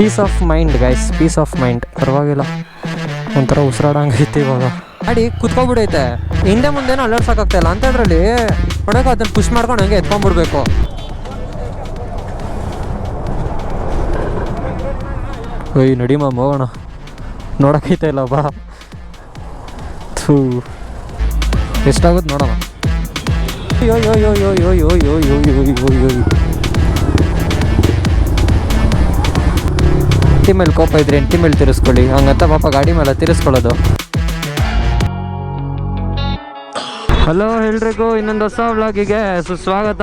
Piece of mind guys, peace of mind. ಪರವಾಗಿಲ್ಲ, ಒಂಥರ ಉಸಿರಾಡಂಗೈತೆ ಇವಾಗ. ಗಾಡಿ ಕುತ್ಕೊಬಿಡೈತೆ, ಹಿಂದೆ ಮುಂದೆನೂ ಅಲ್ಲಾಡ್ಸೋಕ್ಕಾಗ್ತಾಯಿಲ್ಲ ಅಂಥದ್ರಲ್ಲಿ ನೋಡೋಕೆ ಅದನ್ನು ಪುಷ್ ಮಾಡ್ಕೊಂಡು ಹಂಗೆ ಎತ್ಕೊಂಡ್ಬಿಡ್ಬೇಕು. ಒಯ್ ನಡಿ ಮಾಮ ಹೋಗೋಣ, ನೋಡೋಕೈತೆ ಇಲ್ಲ ಬಾ. ಥೂ, ಎಷ್ಟಾಗುತ್ತೆ ನೋಡೋಣ. ಯೋ ಯೋ ಯೋ ಯೋ ಯೋ ಯೋ ಯೋ ಯೋ ಯೋ ಯೋ ಯೋ. ಹೆಂಡತಿ ಮೇಲೆ ಕೋಪ ಇದ್ರೆ ಹೆಂಡತಿ ಮೇಲೆ ತಿರ್ಸ್ಕೊಳ್ಳಿ, ಹಂಗಂತ ಪಾಪ ಗಾಡಿ ಮೇಲೆ ತಿರ್ಸ್ಕೊಳ್ಳೋದು. ಹಲೋ ಎಲ್ರಿಗೂ, ಇನ್ನೊಂದು ಹೊಸ ವ್ಲಾಗಿಗೆ ಸುಸ್ವಾಗತ.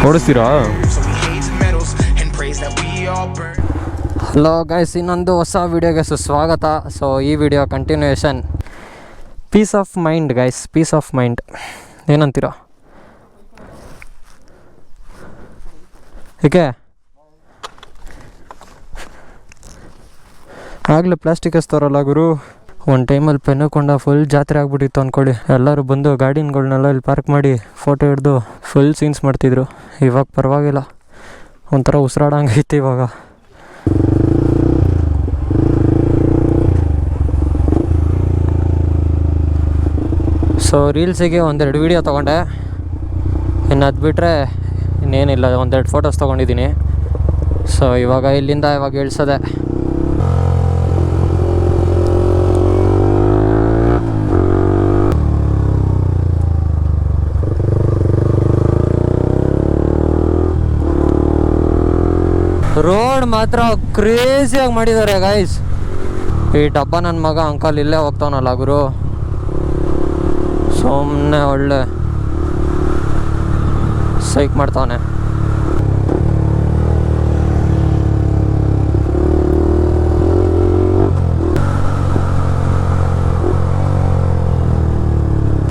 ಓಡಿಸ್ತೀರಾ? ಹಲೋ ಗೈಸ್, ಇನ್ನೊಂದು ಹೊಸ ವಿಡಿಯೋಗೆ ಸುಸ್ವಾಗತ. ಸೊ ಈ video continuation, peace of mind guys, peace of mind. ಏನಂತೀರಾ? ಏಕೆ ಆಗಲೇ ಪ್ಲಾಸ್ಟಿಕ್ ಎಸ್ತಾರಲ್ಲ ಗುರು. ಒಂದು ಟೈಮಲ್ಲಿ ಪೆನ್ನಕೊಂಡ ಫುಲ್ ಜಾತ್ರೆ ಆಗ್ಬಿಟ್ಟಿತ್ತು ಅಂದ್ಕೊಳ್ಳಿ. ಎಲ್ಲರೂ ಬಂದು ಗಾಡಿಗಳನ್ನೆಲ್ಲ ಇಲ್ಲಿ ಪಾರ್ಕ್ ಮಾಡಿ ಫೋಟೋ ಹಿಡ್ದು ಫುಲ್ ಸೀನ್ಸ್ ಮಾಡ್ತಿದ್ರು. ಇವಾಗ ಪರವಾಗಿಲ್ಲ, ಒಂಥರ ಉಸಿರಾಡಂಗೈತೆ ಇವಾಗ. ಸೊ ರೀಲ್ಸಿಗೆ ಒಂದೆರಡು ವೀಡಿಯೋ ತೊಗೊಂಡೆ, ಇನ್ನು ಅದು ಬಿಟ್ಟರೆ ಇನ್ನೇನಿಲ್ಲ. ಒಂದೆರಡು ಫೋಟೋಸ್ ತೊಗೊಂಡಿದ್ದೀನಿ. ಸೊ ಇವಾಗ ಇಲ್ಲಿಂದ ಇಳಿಸೋದೆ. ರೋಡ್ ಮಾತ್ರ ಕ್ರೇಜಿಯಾಗಿ ಮಾಡಿದ್ದಾರೆ ಗೈಸ್. ಈ ಡಬ್ಬ ನನ್ನ ಮಗ ಅಂಕಲ್ ಇಲ್ಲೇ ಹೋಗ್ತಾವನಲ್ಲ ಗುರು, ಸುಮ್ಮನೆ ಒಳ್ಳೆ ಸೈಕ್ ಮಾಡ್ತಾವನೆ.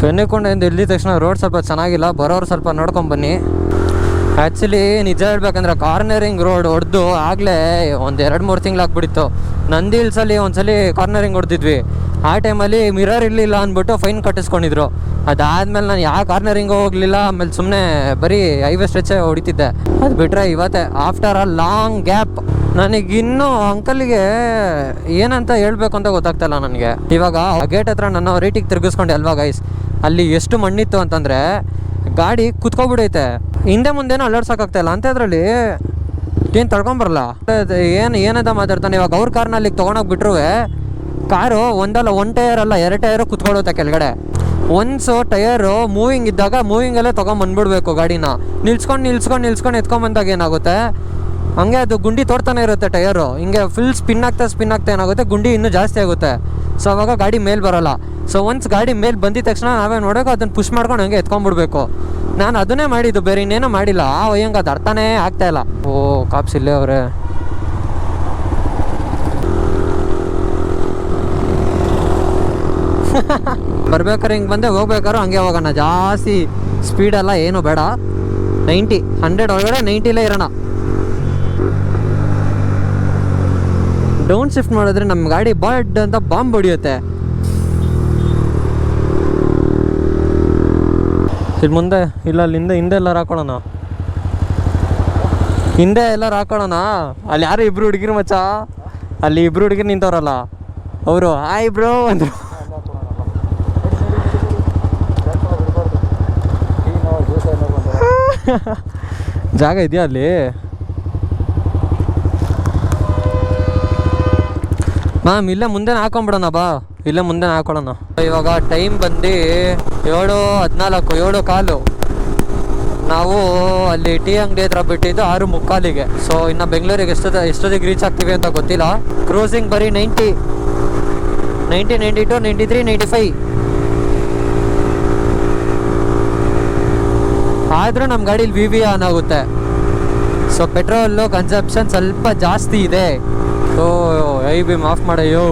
ಪೆನ್ನಿಕೊಂಡಿಂದ ಇಲ್ಲಿದ ತಕ್ಷಣ ರೋಡ್ ಸ್ವಲ್ಪ ಚೆನ್ನಾಗಿಲ್ಲ, ಬರೋರು ಸ್ವಲ್ಪ ನೋಡ್ಕೊಂಬನ್ನಿ. ಆ್ಯಕ್ಚುಲಿ ನಿಜ ಹೇಳ್ಬೇಕಂದ್ರೆ ಕಾರ್ನರಿಂಗ್ ರೋಡ್ ಹೊಡೆದು ಆಗಲೇ ಒಂದು 2-3 ತಿಂಗಳಾಗ್ಬಿಟ್ಟಿತ್ತು. ನಂದಿ ಹಿಲ್ಸಲ್ಲಿ ಒಂದ್ಸಲಿ ಕಾರ್ನರಿಂಗ್ ಹೊಡೆದಿದ್ವಿ. ಆ ಟೈಮಲ್ಲಿ ಮಿರರ್ ಇರಲಿಲ್ಲ ಅಂದ್ಬಿಟ್ಟು ಫೈನ್ ಕಟ್ಟಿಸ್ಕೊಂಡಿದ್ರು. ಅದಾದಮೇಲೆ ನಾನು ಯಾವ ಕಾರ್ನರಿಂಗು ಹೋಗಲಿಲ್ಲ. ಆಮೇಲೆ ಸುಮ್ಮನೆ ಬರೀ ಹೈವೇ ಸ್ಟ್ರೆಚ್ಚೇ ಹೊಡಿತಿದ್ದೆ. ಅದು ಬಿಟ್ಟರೆ ಇವತ್ತೇ ಆಫ್ಟರ್ ಅ ಲಾಂಗ್ ಗ್ಯಾಪ್ ನನಗಿನ್ನೂ ಅಂಕಲ್ಗೆ ಏನಂತ ಹೇಳ್ಬೇಕು ಅಂತ ಗೊತ್ತಾಗ್ತಾಯಿಲ್ಲ ನನಗೆ. ಇವಾಗ ಗೇಟ್ ಹತ್ರ ನನ್ನ ರೇಟಿಗೆ ತಿರುಗಿಸ್ಕೊಂಡೆ ಅಲ್ವಾ ಗೈಸ್, ಅಲ್ಲಿ ಎಷ್ಟು ಮಣ್ಣಿತ್ತು ಅಂತಂದರೆ ಗಾಡಿ ಕುತ್ಕೊಬಿಡೈತೆ, ಹಿಂದೆ ಮುಂದೆನೂ ಅಲ್ಲಾಡ್ಸೋಕ್ಕಾಗ್ತಾಯಿಲ್ಲ ಅಂಥದ್ರಲ್ಲಿ ಏನು ತಳ್ಕೊಂಬರಲ್ಲ. ಏನದ ಮಾತಾಡ್ತಾನೆ. ಇವಾಗ ಅವ್ರ ಕಾರ್ನ ಅಲ್ಲಿಗೆ ತೊಗೊಂಡೋಗ್ಬಿಟ್ರು ಕಾರು ಒಂದಲ್ಲ 1 ಟೈರ್ ಅಲ್ಲ 2 ಟೈರು ಕುತ್ಕೊಳ್ಳುತ್ತೆ ಕೆಳಗಡೆ. ಒನ್ಸು ಟಯರು ಮೂವಿಂಗ್ ಇದ್ದಾಗ ಮೂವಿಂಗಲ್ಲೇ ತೊಗೊಂಬಂದ್ಬಿಡ್ಬೇಕು ಗಾಡಿನ. ನಿಲ್ಸ್ಕೊಂಡು ಎತ್ಕೊಂಬಂದಾಗ ಏನಾಗುತ್ತೆ, ಹಂಗೆ ಅದು ಗುಂಡಿ ತೋಡ್ತಾನೆ ಇರುತ್ತೆ ಟಯರು. ಹಿಂಗೆ ಫುಲ್ ಸ್ಪಿನ್ ಆಗ್ತಾ ಏನಾಗುತ್ತೆ, ಗುಂಡಿ ಇನ್ನೂ ಜಾಸ್ತಿ ಆಗುತ್ತೆ. ಸೊ ಅವಾಗ ಗಾಡಿ ಮೇಲೆ ಬರೋಲ್ಲ. ಸೊ ಒನ್ಸ್ ಗಾಡಿ ಮೇಲೆ ಬಂದಿದ ತಕ್ಷಣ ನಾವೇ ನೋಡೋಕೆ ಅದನ್ನು ಪುಷ್ ಮಾಡ್ಕೊಂಡು ಹಂಗೆ ಎತ್ಕೊಂಡ್ಬಿಡ್ಬೇಕು. ನಾನು ಅದನ್ನೇ ಮಾಡಿದ್ದು, ಬೇರೆ ಇನ್ನೇನೋ ಮಾಡಿಲ್ಲ. ಒಯ್ಯಂಗೆ ಅದು ಅರ್ಥನೇ ಆಗ್ತಾಯಿಲ್ಲ. ಓ ಕಾಪ್ಸ್ ಇಲ್ಲೇ ಅವರೇ. ಬರ್ಬೇಕಾರೆ ಹಿಂಗೆ ಬಂದೆ, ಹೋಗ್ಬೇಕಾದ್ರೆ ಹಂಗೆ ಹೋಗೋಣ. ಜಾಸ್ತಿ ಸ್ಪೀಡೆಲ್ಲ ಏನು ಬೇಡ, 90 100 ಒಳಗಡೆ 90ಲೇ ಇರೋಣ. ಡೌನ್ ಶಿಫ್ಟ್ ಮಾಡಿದ್ರೆ ನಮ್ಮ ಗಾಡಿ ಬಡ್ ಅಂತ ಬಾಂಬ್ ಹೊಡಿಯುತ್ತೆ. ಇಲ್ಲಿ ಮುಂದೆ ಇಲ್ಲ, ಅಲ್ಲಿಂದ ಹಿಂದೆ ಎಲ್ಲಾರು ಹಾಕೊಳ್ಳೋಣ, ಹಿಂದೆ ಎಲ್ಲಾರು ಹಾಕೊಳ್ಳೋಣ. ಅಲ್ಲಿ ಯಾರು ಇಬ್ರು ಹುಡುಗಿರು ಮಚ್ಚ, ಅಲ್ಲಿ ಇಬ್ರು ಹುಡುಗಿರು ನಿಂತವ್ರಲ್ಲ ಅವರು ಹಾಯ್ ಬ್ರೋ ಅಂದರು. ಜಾಗ ಇದೆಯಾ ಅಲ್ಲಿ? ಮ್ಯಾಮ್ ಇಲ್ಲೇ ಮುಂದೆ ಹಾಕೊಂಬಿಡೋಣ ಬಾ, ಇಲ್ಲೇ ಮುಂದೆ ಹಾಕೊಳ್ಳೋಣ. ಇವಾಗ ಟೈಮ್ ಬಂದು 7:14, 7:15. ನಾವು ಅಲ್ಲಿ ಟೀ ಅಂಗಡಿ ಹತ್ರ ಬಿಟ್ಟಿದ್ದು 6:45. ಸೊ ಇನ್ನು ಬೆಂಗಳೂರಿಗೆ ಎಷ್ಟೊತ್ತಿಗೆ ರೀಚ್ ಆಗ್ತೀವಿ ಅಂತ ಗೊತ್ತಿಲ್ಲ. ಕ್ರೂಸಿಂಗ್ ಬರೀ 90, 92, 93, 95. ಆದರೂ ನಮ್ಮ ಗಾಡೀಲಿ VV ಆನ್ ಆಗುತ್ತೆ. ಸೊ ಪೆಟ್ರೋಲು ಕನ್ಸಂಪ್ಷನ್ ಸ್ವಲ್ಪ ಜಾಸ್ತಿ ಇದೆ. ಓ ಐ ಬಿಮ್ ಆಫ್ ಮಾಡಯ್ಯೋ,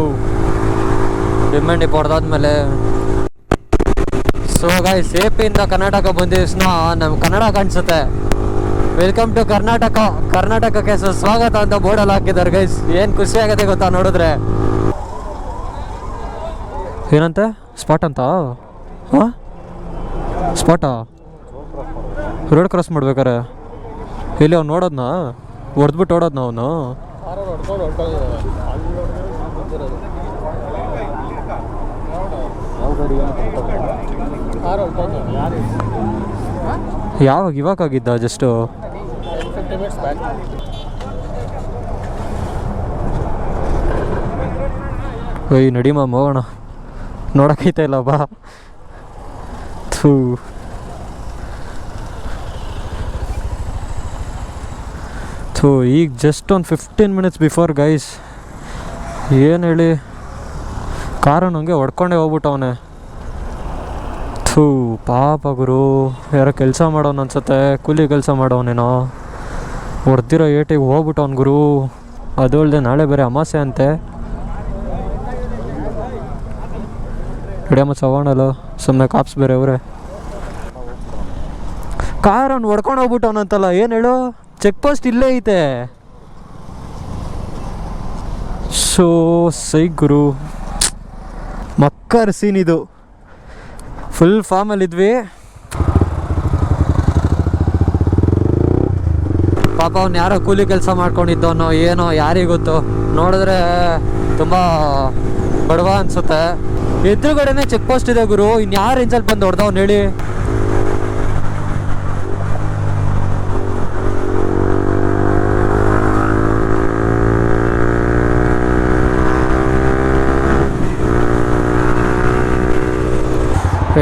ಡಿಮ್ಯಾಂಡ್ ಹೊಡೆದಾದ್ಮೇಲೆ. ಸೊ ಗೈಸ್, AP ಇಂದ ಕರ್ನಾಟಕ ಬಂದಿದ ತಕ್ಷಣ ನಮ್ಮ ಕನ್ನಡ ಕಾಣಿಸುತ್ತೆ. ವೆಲ್ಕಮ್ ಟು ಕರ್ನಾಟಕಕ್ಕೆ ಸ್ವಾಗತ ಅಂತ ಬೋರ್ಡಲ್ಲಿ ಹಾಕಿದ್ದಾರೆ ಗೈಸ್. ಏನು ಖುಷಿ ಆಗುತ್ತೆ ಗೊತ್ತಾ ನೋಡಿದ್ರೆ. ಏನಂತೆ ಸ್ಪಾಟ್ ಅಂತ? ಹಾಂ ಸ್ಪಾಟಾ? ರೋಡ್ ಕ್ರಾಸ್ ಮಾಡ್ಬೇಕಾರೆ ಇಲ್ಲಿ ಅವ್ನು ನೋಡೋದ್ನಾ ಹೊಡೆದ್ಬಿಟ್ಟು ಓಡೋದ್ನ ಅವನು. ಯಾವಾಗ ಇವಾಗಾಗಿದ್ದ ಜಸ್ಟು? ಒಯ್ ನಡಿ ಮಾಮ ಹೋಗೋಣ, ನೋಡೋಕೈತ ಇಲ್ಲ ಬಾ. ಥೂ ಥೂ ಈಗ ಜಸ್ಟ್ ಒಂದು 15 ಮಿನಿಟ್ಸ್ ಬಿಫೋರ್ ಗೈಸ್. ಏನು ಹೇಳಿ, ಕಾರನ್ನು ಹಂಗೆ ಹೊಡ್ಕೊಂಡೇ ಹೋಗ್ಬಿಟ್ಟವನೆ. ಥೂ ಪಾಪ ಗುರು, ಯಾರೋ ಕೆಲಸ ಮಾಡೋನು ಅನ್ಸುತ್ತೆ, ಕೂಲಿ ಕೆಲಸ ಮಾಡೋನೇನೋ. ಹೊಡೆದಿರೋ ಏಟಿಗೆ ಹೋಗ್ಬಿಟ್ಟವನು ಗುರು. ಅದು ಅಲ್ಲದೆ ನಾಳೆ ಬೇರೆ ಅಮಾಸೆ ಅಂತೆ. ಹಿಡಿಯಮ್ಮ ಸವಾಣಲ್ಲ, ಸುಮ್ಮನೆ ಕಾಪ್ಸ್ ಬೇರೆ ಅವರೇ. ಕಾರನ್ನು ಹೊಡ್ಕೊಂಡು ಹೋಗ್ಬಿಟ್ಟವನಂತಲ್ಲ, ಏನು ಹೇಳು, ಚೆಕ್ ಪೋಸ್ಟ್ ಇಲ್ಲೇ ಐತೆ. ಶೋ ಸೈ ಗುರು, ಮಕ್ಕರ್ ಸೀನ್ ಇದು. ಫುಲ್ ಫಾರ್ಮಲ್ಲಿದ್ವಿ. ಪಾಪ ಅವ್ನು ಯಾರೋ ಕೂಲಿ ಕೆಲಸ ಮಾಡ್ಕೊಂಡಿದ್ದವನೋ ಏನೋ ಯಾರಿಗೆ ಗೊತ್ತು. ನೋಡಿದ್ರೆ ತುಂಬ ಬಡವ ಅನಿಸುತ್ತೆ. ಎದುರುಗಡೆನೇ ಚೆಕ್ ಪೋಸ್ಟ್ ಇದೆ ಗುರು, ಇನ್ಯಾರು ರೇಂಜಲ್ಲಿ ಬಂದು ಹೊಡೆದವ್ನು ಹೇಳಿ.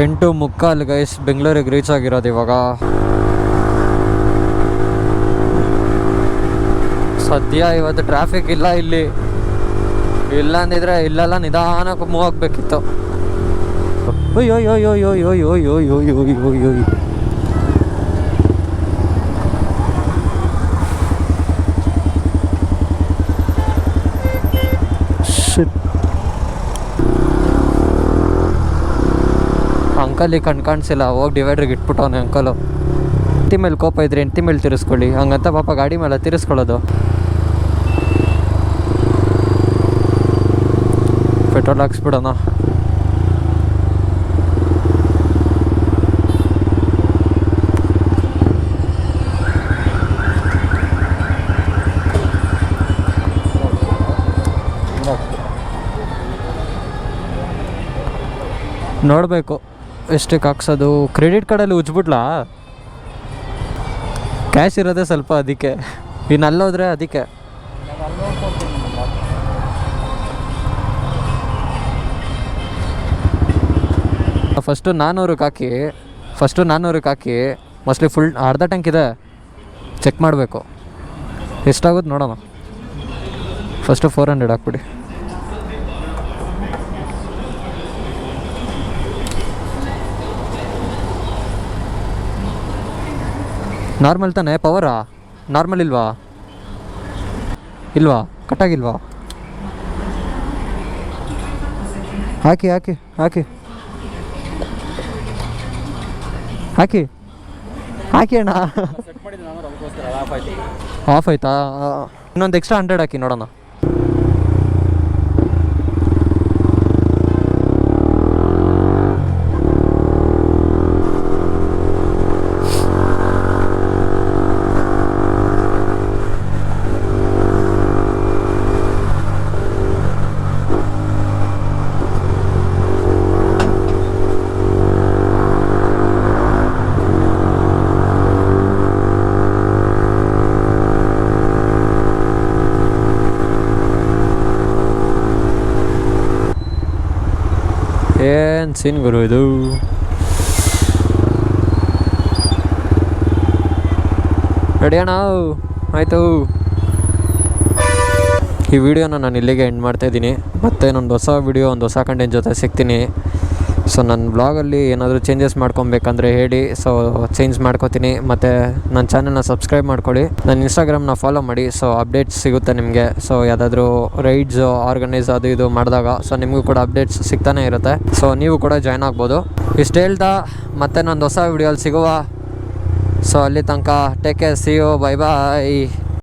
ಎಂಟು ಮುಕ್ಕಾಲು ಗೈಸ್, ಬೆಂಗಳೂರಿಗೆ ರೀಚ್ ಆಗಿರೋದು ಇವಾಗ. ಸದ್ಯ ಇವತ್ತು ಟ್ರಾಫಿಕ್ ಇಲ್ಲ ಇಲ್ಲಿ. ಇಲ್ಲ ಅಂದಿದ್ರೆ ಇಲ್ಲೆಲ್ಲ ನಿಧಾನಕ್ಕೆ ಮೂವ್ ಆಗಬೇಕಿತ್ತು. ಅಂಕಲ್ ಈಗ ಕಾಣಿಸಿಲ್ಲ, ಹೋಗಿ ಡಿವೈಡ್ರಿಗೆ ಇಟ್ಬಿಟ್ಟವನೆ ಅಂಕಲು. ಹೆಂಡತಿ ಮೇಲೆ ಕೋಪ ಇದ್ರೆ ಹೆಂಡತಿ ಮೇಲೆ ತಿರ್ಸ್ಕೊಳ್ಳಿ, ಹಂಗಂತ ಪಾಪ ಗಾಡಿ ಮೇಲೆ ತಿರ್ಸ್ಕೊಳ್ಳೋದು. ಪೆಟ್ರೋಲ್ ಹಾಕ್ಸ್ಬಿಡೋಣ. ನೋಡಬೇಕು ಎಷ್ಟಕ್ಕೆ ಹಾಕ್ಸೋದು. ಕ್ರೆಡಿಟ್ ಕಾರ್ಡಲ್ಲಿ ಉಜ್ಬಿಡ್ಲಾ? ಕ್ಯಾಶ್ ಇರೋದೇ ಸ್ವಲ್ಪ, ಅದಕ್ಕೆ ಇನ್ನು ಅಲ್ಲೋದ್ರೆ ಅದಕ್ಕೆ. ಫಸ್ಟು 400ಕ್ಕೆ ಹಾಕಿ ಮೋಸ್ಟ್ಲಿ ಫುಲ್ ಅರ್ಧ ಟ್ಯಾಂಕ್ ಇದೆ, ಚೆಕ್ ಮಾಡಬೇಕು ಎಷ್ಟಾಗುತ್ತೆ ನೋಡೋಣ. ಫಸ್ಟು 400 ಹಾಕ್ಬಿಡಿ. ನಾರ್ಮಲ್ ತಾನೇ? ಪವರಾ ನಾರ್ಮಲ್ ಇಲ್ವಾ? ಕಟ್ಟಾಗಿಲ್ವಾ? ಹಾಕಿ ಹಾಕಿ ಹಾಕಿ ಹಾಕಿ ಹಾಕಿ ಅಣ್ಣ. ಆಫ್ ಆಯ್ತಾ? ಇನ್ನೊಂದು ಎಕ್ಸ್ಟ್ರಾ 100 ಹಾಕಿ ನೋಡೋಣ. ಏನು ಸೀನ್ ಗುರು ಇದು. ರೆಡಿ ಅಣ್ಣ? ಆಯಿತು. ಈ ವಿಡಿಯೋನ ನಾನು ಇಲ್ಲಿಗೆ ಎಂಡ್ ಮಾಡ್ತಾಯಿದ್ದೀನಿ. ಮತ್ತೆ ಇನ್ನೊಂದು ಹೊಸ ವಿಡಿಯೋ, ಒಂದು ಹೊಸ ಕಂಟೆಂಟ್ ಜೊತೆ ಸಿಗ್ತೀನಿ. ಸೊ ನನ್ನ ಬ್ಲಾಗಲ್ಲಿ ಏನಾದರೂ ಚೇಂಜಸ್ ಮಾಡ್ಕೊಬೇಕಂದ್ರೆ ಹೇಳಿ, ಸೊ ಚೇಂಜ್ ಮಾಡ್ಕೋತೀನಿ. ಮತ್ತು ನನ್ನ ಚಾನಲ್ನ ಸಬ್ಸ್ಕ್ರೈಬ್ ಮಾಡ್ಕೊಳ್ಳಿ, ನನ್ನ ಇನ್ಸ್ಟಾಗ್ರಾಮ್ನ ಫಾಲೋ ಮಾಡಿ. ಸೊ ಅಪ್ಡೇಟ್ಸ್ ಸಿಗುತ್ತೆ ನಿಮಗೆ. ಸೊ ಯಾವುದಾದ್ರೂ ರೈಡ್ಸು ಆರ್ಗನೈಸ್ ಅದು ಇದು ಮಾಡಿದಾಗ ಸೊ ನಿಮಗೂ ಕೂಡ ಅಪ್ಡೇಟ್ಸ್ ಸಿಗ್ತಾನೆ ಇರುತ್ತೆ. ಸೊ ನೀವು ಕೂಡ ಜಾಯ್ನ್ ಆಗ್ಬೋದು. ಇಷ್ಟು ಹೇಳ್ತಾ ಮತ್ತೆ ನಂದು ಹೊಸ ವಿಡಿಯೋಲ್ಲಿ ಸಿಗುವ. ಸೊ ಅಲ್ಲಿ ತನಕ take care, see you, bye bye.